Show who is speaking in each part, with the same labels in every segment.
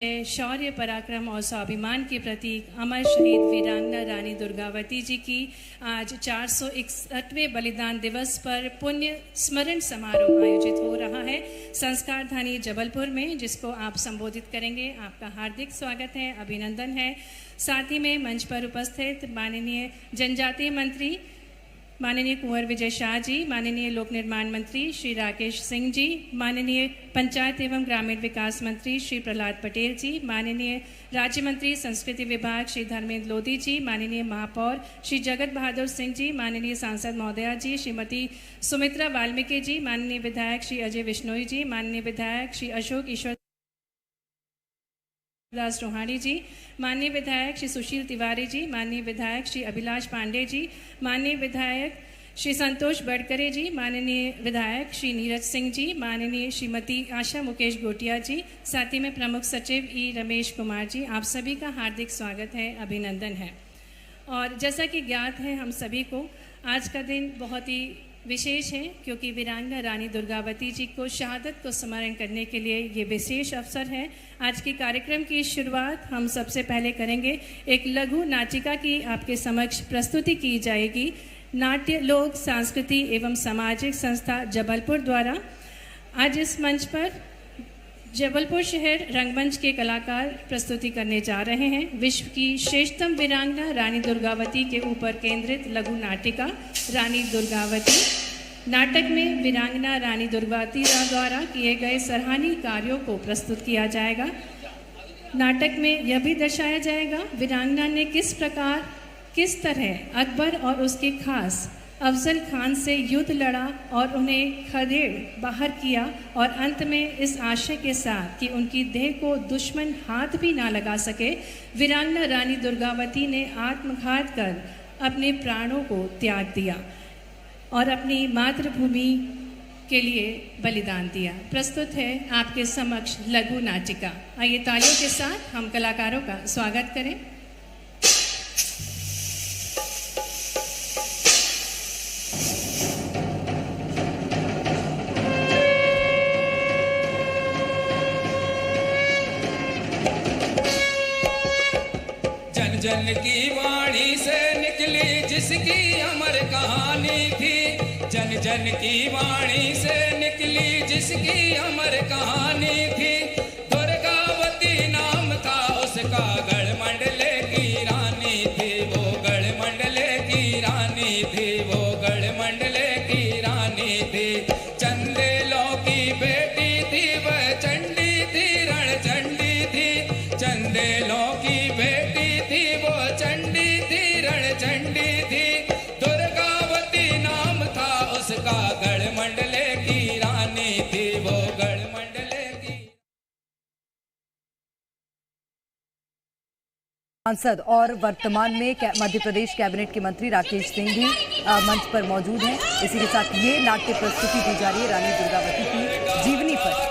Speaker 1: शौर्य पराक्रम और स्वाभिमान के प्रतीक अमर शहीद वीरांगना रानी दुर्गावती जी की आज 461वें बलिदान दिवस पर पुण्य स्मरण समारोह आयोजित हो रहा है संस्कार धानी जबलपुर में, जिसको आप संबोधित करेंगे। आपका हार्दिक स्वागत है, अभिनंदन है। साथ ही में मंच पर उपस्थित माननीय जनजातीय मंत्री माननीय कुंवर विजय शाह जी, माननीय लोक निर्माण मंत्री श्री राकेश सिंह जी, माननीय पंचायत एवं ग्रामीण विकास मंत्री श्री प्रहलाद पटेल जी, माननीय राज्य मंत्री संस्कृति विभाग श्री धर्मेंद्र लोधी जी, माननीय महापौर श्री जगत बहादुर सिंह जी, माननीय सांसद महोदया जी श्रीमती सुमित्रा वाल्मीकि जी, माननीय विधायक श्री अजय विश्नोई जी, माननीय विधायक श्री अशोक ईश्वर दास रोहाणी जी, माननीय विधायक श्री सुशील तिवारी जी, माननीय विधायक श्री अभिलाष पांडे जी, माननीय विधायक श्री संतोष बड़करे जी, माननीय विधायक श्री नीरज सिंह जी, माननीय श्रीमती आशा मुकेश गोटिया जी, साथ ही में प्रमुख सचिव ई रमेश कुमार जी, आप सभी का हार्दिक स्वागत है, अभिनंदन है। और जैसा कि ज्ञात है हम सभी को, आज का दिन बहुत ही विशेष है क्योंकि वीरांगना रानी दुर्गावती जी को शहादत को स्मरण करने के लिए ये विशेष अवसर है। आज के कार्यक्रम की शुरुआत हम सबसे पहले करेंगे। एक लघु नाटिका की आपके समक्ष प्रस्तुति की जाएगी नाट्य लोक सांस्कृतिक एवं सामाजिक संस्था जबलपुर द्वारा। आज इस मंच पर जबलपुर शहर रंगमंच के कलाकार प्रस्तुति करने जा रहे हैं विश्व की श्रेष्ठतम वीरांगना रानी दुर्गावती के ऊपर केंद्रित लघु नाटिका रानी दुर्गावती। नाटक में वीरांगना रानी दुर्गावती द्वारा किए गए सराहनीय कार्यों को प्रस्तुत किया जाएगा। नाटक में यह भी दर्शाया जाएगा वीरांगना ने किस तरह अकबर और उसके खास अफजल खान से युद्ध लड़ा और उन्हें खदेड़ बाहर किया, और अंत में इस आशय के साथ कि उनकी देह को दुश्मन हाथ भी ना लगा सके, वीरांगना रानी दुर्गावती ने आत्मघात कर अपने प्राणों को त्याग दिया और अपनी मातृभूमि के लिए बलिदान दिया। प्रस्तुत है आपके समक्ष लघु नाटिका। आइए तालियों के साथ हम कलाकारों का स्वागत करें।
Speaker 2: जन की वाणी से निकली जिसकी अमर कहानी थी, जन जन की वाणी से निकली जिसकी अमर कहानी थी। दुर्गावती नाम था उसका, गढ़ मंडले की रानी थी वो, गढ़ मंडले की रानी थी वो, गढ़ मंडले की रानी थी। चंदेलों की बेटी थी वह, चंडी थी रण चंडी थी, चंदेलों की बेटी थी वो, चंडी थी रण चंडी थी। दुर्गावती नाम था उसका, गढ़ मंडले की रानी थी वो, गढ़ मंडले की।
Speaker 3: सांसद और वर्तमान में मध्य प्रदेश कैबिनेट के मंत्री राकेश सिंह भी मंच पर मौजूद हैं। इसी के साथ ये नाट्य प्रस्तुति दी जा रही है रानी दुर्गावती की जीवनी पर।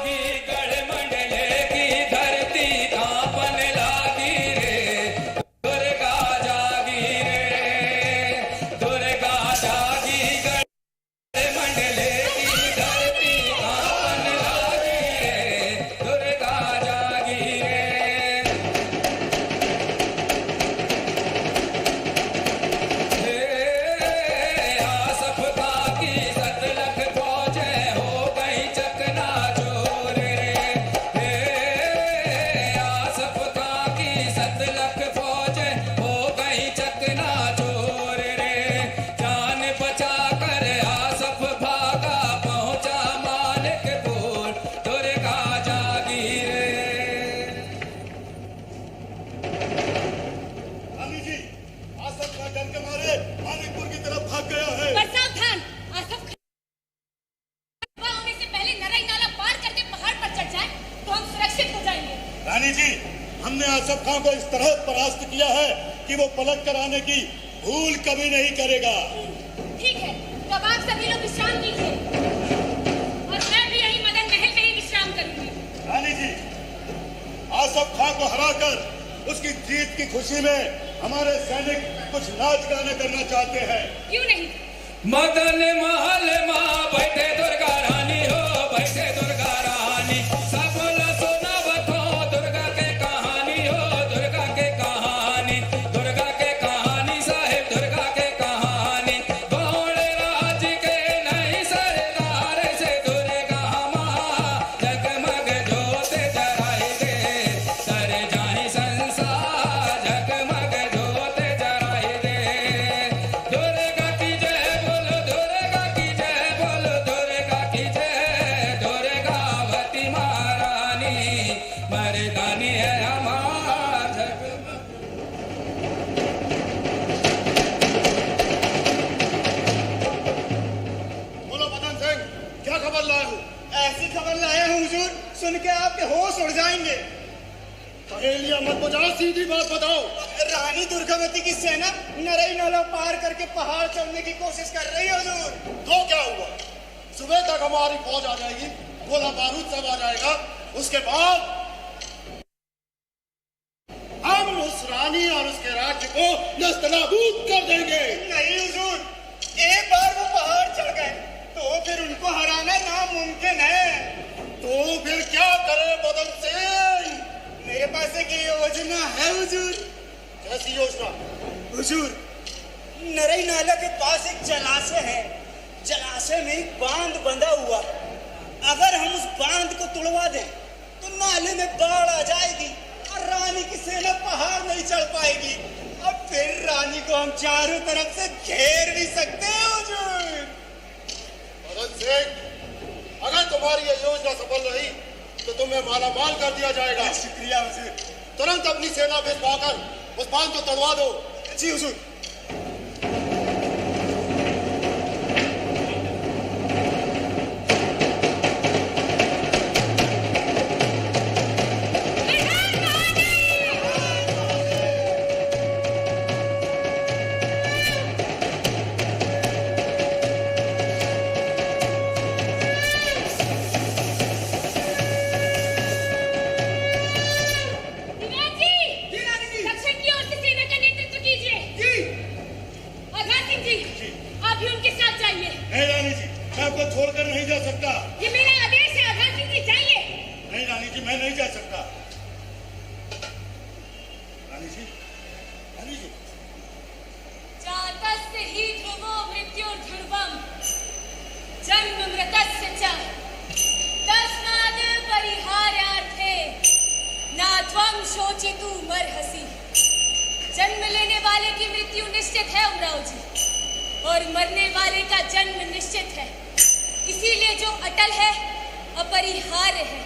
Speaker 4: रानी जी, हमने आसफ खान को इस तरह परास्त किया है कि वो पलट कर आने की भूल कभी नहीं करेगा।
Speaker 5: ठीक है, तब आप सभी लोग विश्राम कीजिए और मैं भी यही मदन महल में ही विश्राम करूंगी।
Speaker 4: रानी जी, आसफ खान को हराकर उसकी जीत की खुशी में हमारे सैनिक कुछ नाच गाने करना चाहते हैं।
Speaker 5: क्यों नहीं?
Speaker 2: मदन महल मां बैठे दुर्गा रानी हो, बैठे दुर्गा रानी, सब सोना बतो दुर्गा के रानी है हमार जगमग।
Speaker 4: बोलो मदन सिंह, क्या खबर लाए हो?
Speaker 6: ऐसी खबर लाया हूँ हुजूर, सुन के आपके होश उड़ जाएंगे।
Speaker 4: पहेलियां मत बुझाओ, सीधी बात बताओ।
Speaker 6: रानी दुर्गावती की सेना नरई नाला पार करके पहाड़ चढ़ने की कोशिश कर रही है हुजूर।
Speaker 4: तो क्या हुआ? सुबह तक हमारी फौज आ जाएगी, गोला बारूद सब आ जाएगा, उसके बाद हम उस रानी और उसके राज्य को नस्तनाबूद कर देंगे।
Speaker 6: नहीं हुजूर, एक बार वो पहाड़ चढ़ गए तो फिर उनको हराना नामुमकिन है।
Speaker 4: तो फिर क्या करे मदन सिंह?
Speaker 6: मेरे पास एक योजना है हुजूर।
Speaker 4: कैसी योजना?
Speaker 6: हुजूर, नरई नाला के पास एक जलाशय है, जलाशय में एक बांध बंधा हुआ। अगर हम उस बांध को तोड़वा दें तो नाले में बाढ़ आ जाएगी और रानी की सेना पहाड़ नहीं चढ़ पाएगी। अब फिर रानी को हम चारों तरफ से घेर भी सकते हैं हुजूर।
Speaker 4: मदन सिंह, अगर तुम्हारी ये योजना सफल रही तो तुम्हें माला माल कर दिया जाएगा।
Speaker 6: शुक्रिया हुजूर।
Speaker 4: तुरंत अपनी सेना भिजवाकर उस बांध को तोड़वा दो।
Speaker 6: जी हुजूर।
Speaker 4: छोड़कर नहीं जा सकता।
Speaker 5: ये मेरा आदेश है, आघा सिंह जी जाइए।
Speaker 4: नहीं रानी जी, मैं नहीं जा सकता। रानी जी, रानी जी।
Speaker 5: जातस्य हि ध्रुवो मृत्युर्ध्रुवम् जन्म मृतस्य च तस्माद् परिहार्यार्थे न त्वं शोचितुमर्हसि। जन्म लेने वाले की मृत्यु निश्चित है उमराव जी, और मरने वाले का जन्म निश्चित है। इसीलिए जो अटल है अपरिहार्य है,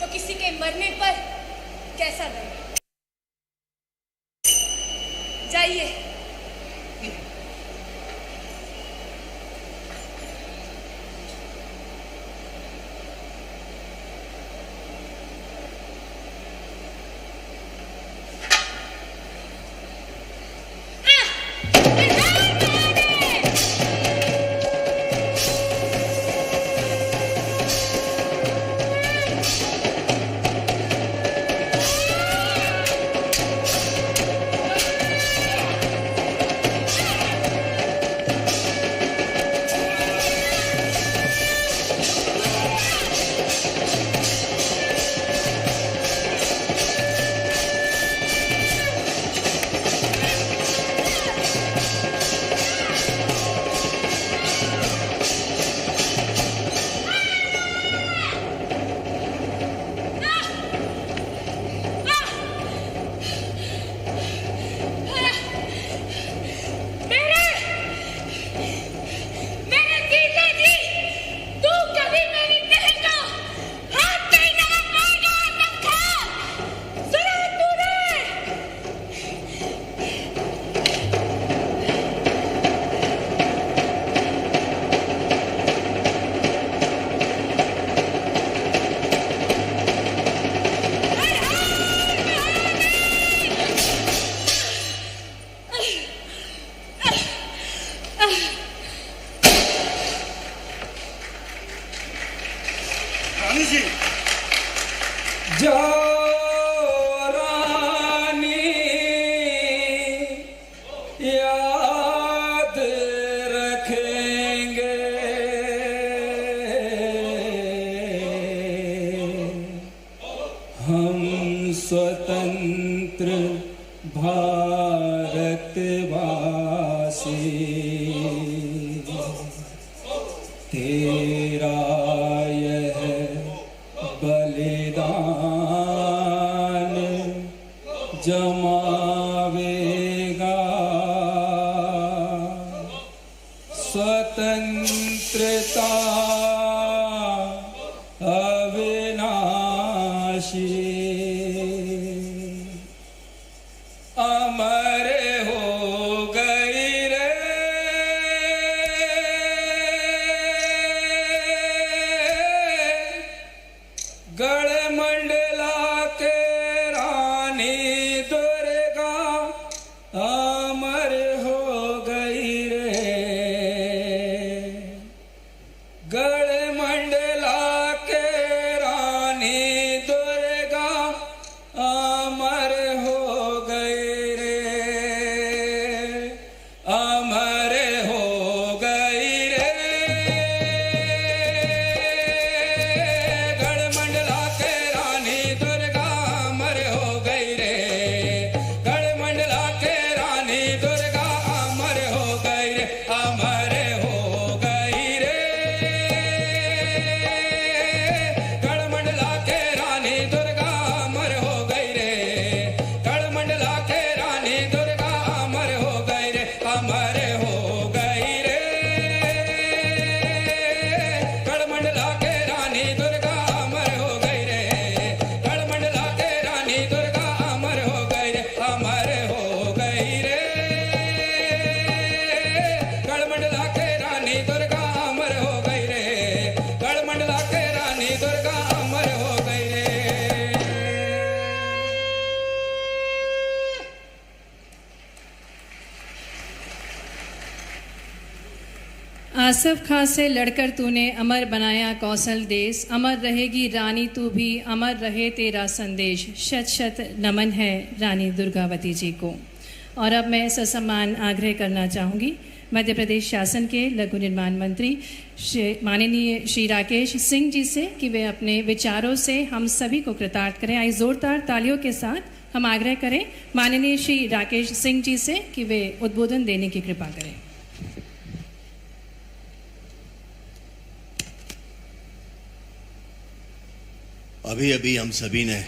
Speaker 5: तो किसी के मरने पर कैसा लगे। जाइए।
Speaker 2: स्वतंत्र भारतवासी तेरा यह बलिदान जमावेगा स्वतंत्रता अविनाशी।
Speaker 1: आसफ खां से लड़कर तूने अमर बनाया कौशल देश, अमर रहेगी रानी तू भी, अमर रहे तेरा संदेश। शत शत नमन है रानी दुर्गावती जी को। और अब मैं ससम्मान आग्रह करना चाहूँगी मध्य प्रदेश शासन के लघु निर्माण मंत्री माननीय श्री राकेश सिंह जी से कि वे अपने विचारों से हम सभी को कृतार्थ करें। आइए जोरदार तालियों के साथ हम आग्रह करें माननीय श्री राकेश सिंह जी से कि वे उद्बोधन देने की कृपा करें।
Speaker 7: अभी अभी हम सभी ने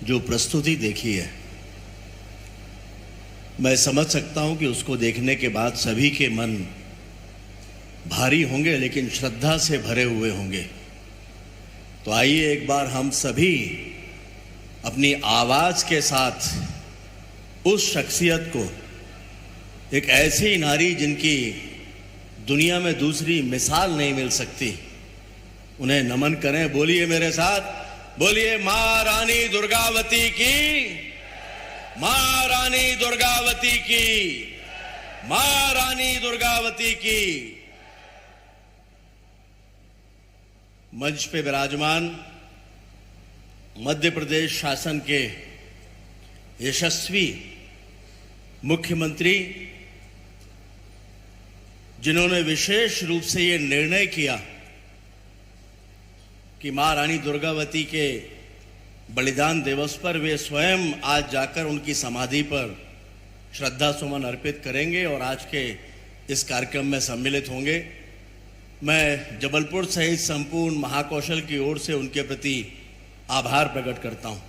Speaker 7: जो प्रस्तुति देखी है, मैं समझ सकता हूं कि उसको देखने के बाद सभी के मन भारी होंगे, लेकिन श्रद्धा से भरे हुए होंगे। तो आइए एक बार हम सभी अपनी आवाज के साथ उस शख्सियत को, एक ऐसी नारी जिनकी दुनिया में दूसरी मिसाल नहीं मिल सकती, उन्हें नमन करें। बोलिए मेरे साथ, बोलिए मां रानी दुर्गावती की, मां रानी दुर्गावती की, मां रानी दुर्गावती की। मंच पे विराजमान मध्य प्रदेश शासन के यशस्वी मुख्यमंत्री, जिन्होंने विशेष रूप से ये निर्णय किया कि मां रानी दुर्गावती के बलिदान दिवस पर वे स्वयं आज जाकर उनकी समाधि पर श्रद्धा सुमन अर्पित करेंगे और आज के इस कार्यक्रम में सम्मिलित होंगे। मैं जबलपुर सहित संपूर्ण महाकौशल की ओर से उनके प्रति आभार प्रकट करता हूं।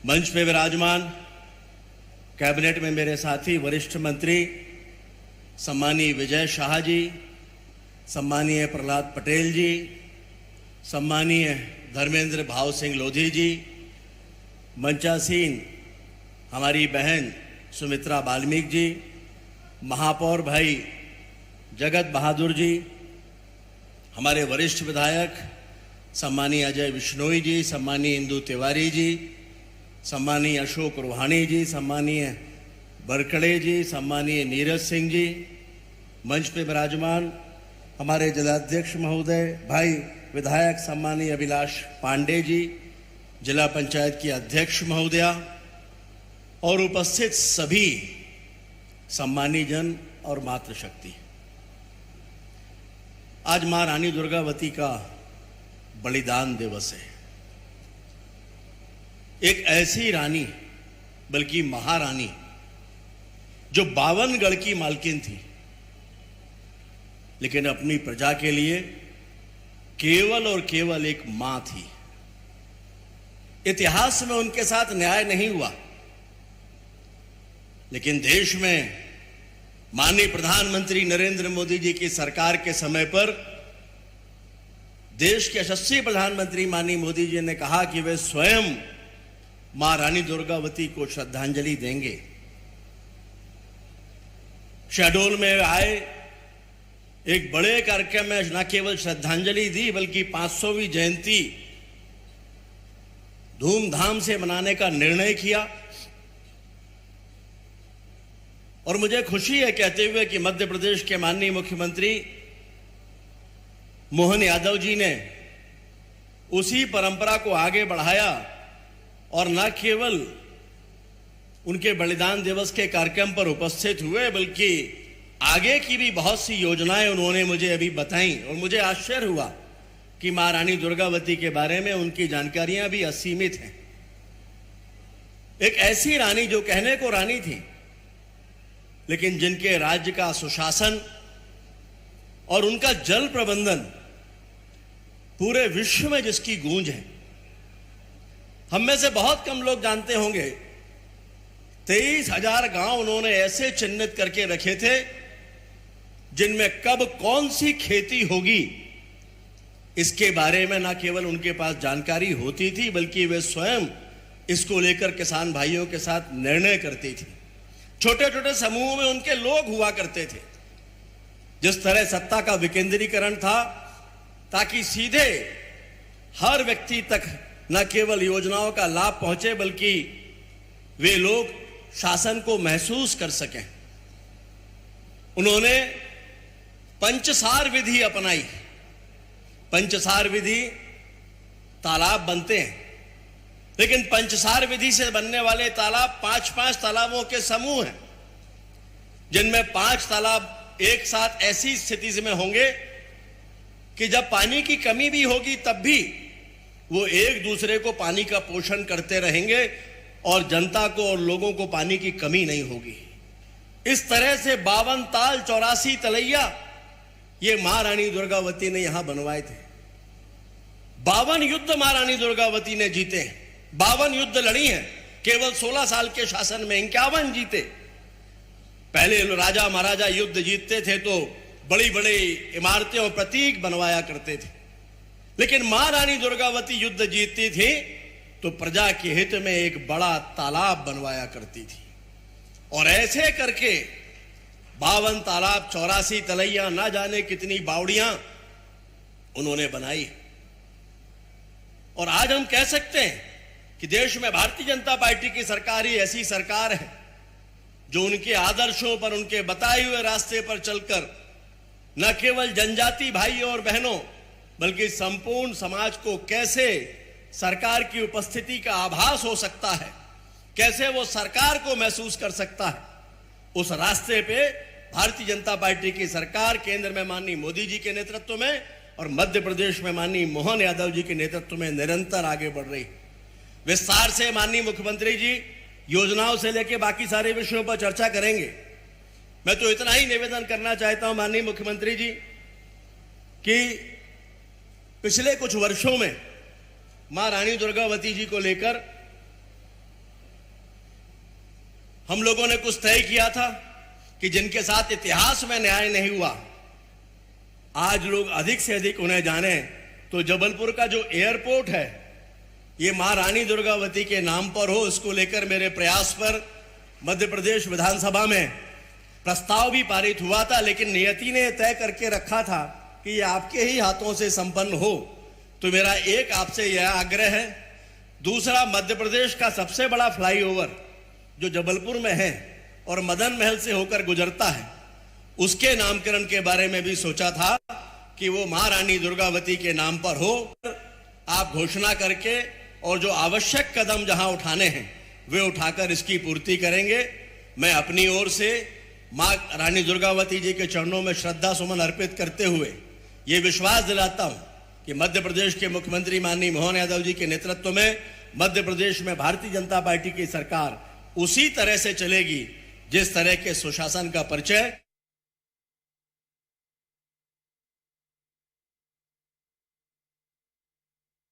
Speaker 7: मंच पे विराजमान कैबिनेट में मेरे साथी वरिष्ठ मंत्री सम्मानीय विजय शाह जी, सम्मानीय प्रहलाद पटेल जी, सम्मानीय धर्मेंद्र भाव सिंह लोधी जी, मंचासीन हमारी बहन सुमित्रा बाल्मीक जी, महापौर भाई जगत बहादुर जी, हमारे वरिष्ठ विधायक सम्मानीय अजय बिश्नोई जी, सम्मानीय इंदु तिवारी जी, सम्मानीय अशोक रूहानी जी, सम्मानीय बरकड़े जी, सम्मानीय नीरज सिंह जी, मंच पे विराजमान हमारे जिलाध्यक्ष महोदय भाई विधायक सम्मानीय अभिलाष पांडे जी, जिला पंचायत की अध्यक्ष महोदया और उपस्थित सभी सम्मानी जन और मातृशक्ति। आज मां रानी दुर्गावती का बलिदान दिवस है। एक ऐसी रानी, बल्कि महारानी, जो 52 गढ़ की मालकिन थी, लेकिन अपनी प्रजा के लिए केवल और केवल एक मां थी। इतिहास में उनके साथ न्याय नहीं हुआ, लेकिन देश में माननीय प्रधानमंत्री नरेंद्र मोदी जी की सरकार के समय पर देश के यशस्वी प्रधानमंत्री माननीय मोदी जी ने कहा कि वे स्वयं मां रानी दुर्गावती को श्रद्धांजलि देंगे। शहडोल में आए, एक बड़े कार्यक्रम में न केवल श्रद्धांजलि दी बल्कि 500वीं जयंती धूमधाम से मनाने का निर्णय किया। और मुझे खुशी है कहते हुए कि मध्य प्रदेश के माननीय मुख्यमंत्री मोहन यादव जी ने उसी परंपरा को आगे बढ़ाया और न केवल उनके बलिदान दिवस के कार्यक्रम पर उपस्थित हुए, बल्कि आगे की भी बहुत सी योजनाएं उन्होंने मुझे अभी बताई। और मुझे आश्चर्य हुआ कि मां रानी दुर्गावती के बारे में उनकी जानकारियां भी असीमित हैं। एक ऐसी रानी जो कहने को रानी थी, लेकिन जिनके राज्य का सुशासन और उनका जल प्रबंधन पूरे विश्व में जिसकी गूंज है। हम में से बहुत कम लोग जानते होंगे 23,000 गांव उन्होंने ऐसे चिन्हित करके रखे थे जिनमें कब कौन सी खेती होगी इसके बारे में न केवल उनके पास जानकारी होती थी, बल्कि वे स्वयं इसको लेकर किसान भाइयों के साथ निर्णय करती थी। छोटे छोटे समूहों में उनके लोग हुआ करते थे। जिस तरह सत्ता का विकेंद्रीकरण था, ताकि सीधे हर व्यक्ति तक न केवल योजनाओं का लाभ पहुंचे, बल्कि वे लोग शासन को महसूस कर सकें। उन्होंने पंचसार विधि अपनाई। पंचसार विधि तालाब बनते हैं, लेकिन पंचसार विधि से बनने वाले तालाब 5-5 तालाबों के समूह हैं, जिनमें 5 तालाब एक साथ ऐसी स्थिति में होंगे कि जब पानी की कमी भी होगी तब भी वो एक दूसरे को पानी का पोषण करते रहेंगे और जनता को और लोगों को पानी की कमी नहीं होगी। इस तरह से 52 ताल 84 तलैया ये महारानी दुर्गावती ने यहां बनवाए थे। 52 युद्ध महारानी दुर्गावती ने जीते हैं, 52 युद्ध लड़ी हैं। केवल 16 साल के शासन में 51 जीते। पहले राजा महाराजा युद्ध जीतते थे तो बड़ी बड़ी इमारतें और प्रतीक बनवाया करते थे, लेकिन महारानी दुर्गावती युद्ध जीतती थी तो प्रजा के हित में एक बड़ा तालाब बनवाया करती थी। और ऐसे करके 52 तालाब 84 तलैया, ना जाने कितनी बावड़ियां उन्होंने बनाई। और आज हम कह सकते हैं कि देश में भारतीय जनता पार्टी की सरकार ही ऐसी सरकार है जो उनके आदर्शों पर, उनके बताए हुए रास्ते पर चलकर न केवल जनजाति भाई और बहनों बल्कि संपूर्ण समाज को कैसे सरकार की उपस्थिति का आभास हो सकता है, कैसे वो सरकार को महसूस कर सकता है, उस रास्ते पे भारतीय जनता पार्टी की सरकार केंद्र में माननीय मोदी जी के नेतृत्व में और मध्य प्रदेश में माननीय मोहन यादव जी के नेतृत्व में निरंतर आगे बढ़ रही। विस्तार से माननीय मुख्यमंत्री जी योजनाओं से लेकर बाकी सारे विषयों पर चर्चा करेंगे। मैं तो इतना ही निवेदन करना चाहता हूं माननीय मुख्यमंत्री जी कि पिछले कुछ वर्षों में मां रानी दुर्गावती जी को लेकर हम लोगों ने कुछ तय किया था कि जिनके साथ इतिहास में न्याय नहीं हुआ, आज लोग अधिक से अधिक उन्हें जाने। तो जबलपुर का जो एयरपोर्ट है ये मां रानी दुर्गावती के नाम पर हो, इसको लेकर मेरे प्रयास पर मध्य प्रदेश विधानसभा में प्रस्ताव भी पारित हुआ था, लेकिन नियति ने तय करके रखा था कि ये आपके ही हाथों से संपन्न हो। तो मेरा एक आपसे यह आग्रह है। दूसरा, मध्य प्रदेश का सबसे बड़ा फ्लाईओवर जो जबलपुर में है और मदन महल से होकर गुजरता है, उसके नामकरण के बारे में भी सोचा था कि वो महारानी दुर्गावती के नाम पर हो। आप घोषणा करके और जो आवश्यक कदम जहां उठाने हैं वे उठाकर इसकी पूर्ति करेंगे। मैं अपनी ओर से मां रानी दुर्गावती जी के चरणों में श्रद्धा सुमन अर्पित करते हुए ये विश्वास दिलाता हूं कि मध्य प्रदेश के मुख्यमंत्री माननीय मोहन यादव जी के नेतृत्व में मध्य प्रदेश में भारतीय जनता पार्टी की सरकार उसी तरह से चलेगी जिस तरह के सुशासन का परिचय